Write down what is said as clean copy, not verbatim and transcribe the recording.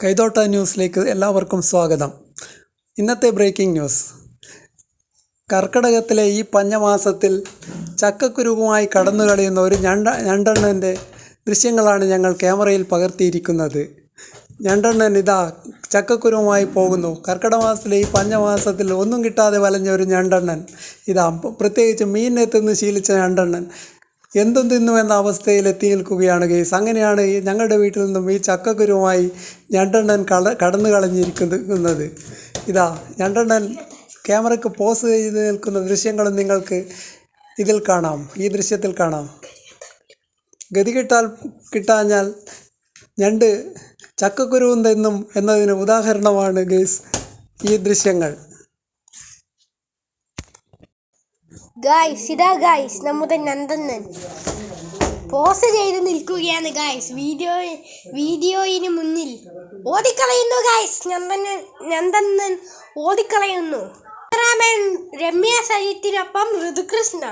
കൈതോട്ട ന്യൂസിലേക്ക് എല്ലാവർക്കും സ്വാഗതം. ഇന്നത്തെ ബ്രേക്കിംഗ് ന്യൂസ്. കർക്കിടകത്തിലെ ഈ പഞ്ഞമാസത്തിൽ ചക്കക്കുരുവുമായി കടന്നു കളിയുന്ന ഒരു ഞണ്ടെണ്ണൻ്റെ ദൃശ്യങ്ങളാണ് ഞങ്ങൾ ക്യാമറയിൽ പകർത്തിയിരിക്കുന്നത്. ഞണ്ടെണ്ണൻ ഇതാ ചക്കക്കുരുവുമായി പോകുന്നു. കർക്കിടക മാസത്തിലെ ഈ പഞ്ഞമാസത്തിൽ ഒന്നും കിട്ടാതെ വലഞ്ഞ ഒരു ഞണ്ടെണ്ണൻ ഇതാ, പ്രത്യേകിച്ച് മീനിനെ തിന്ന് ശീലിച്ച ഞണ്ടെണ്ണൻ എന്തും തിന്നുമെന്ന അവസ്ഥയിൽ എത്തി നിൽക്കുകയാണ് ഗെയ്സ്. അങ്ങനെയാണ് ഞങ്ങളുടെ വീട്ടിൽ നിന്നും ഈ ചക്കക്കുരുവുമായി ഞണ്ടെണ്ണൻ കടന്നു കളഞ്ഞിരിക്കുന്നത്. ഇതാ ഞണ്ടെണ്ണൻ ക്യാമറയ്ക്ക് പോസ് ചെയ്ത് നിൽക്കുന്ന ദൃശ്യങ്ങളും നിങ്ങൾക്ക് ഇതിൽ കാണാം, ഈ ദൃശ്യത്തിൽ കാണാം. ഗതി കിട്ടാഞ്ഞാൽ ഞണ്ട് ചക്കക്കുരുവും തിന്നും എന്നതിന് ഉദാഹരണമാണ് ഗെയ്സ് ഈ ദൃശ്യങ്ങൾ. ഇതാ ഗായ്സ് നമ്മുടെ നന്ദനൻ പോസ് ചെയ്ത് നിൽക്കുകയാണ് ഗായ്സ്. വീഡിയോയിന് മുന്നിൽ ഓടിക്കളയുന്നു ഗായ്സ്. നന്ദനൻ ഓടിക്കളയുന്നു. ക്യാമറാമാൻ രമ്യ സജിത്തിനൊപ്പം ഋതുകൃഷ്ണ.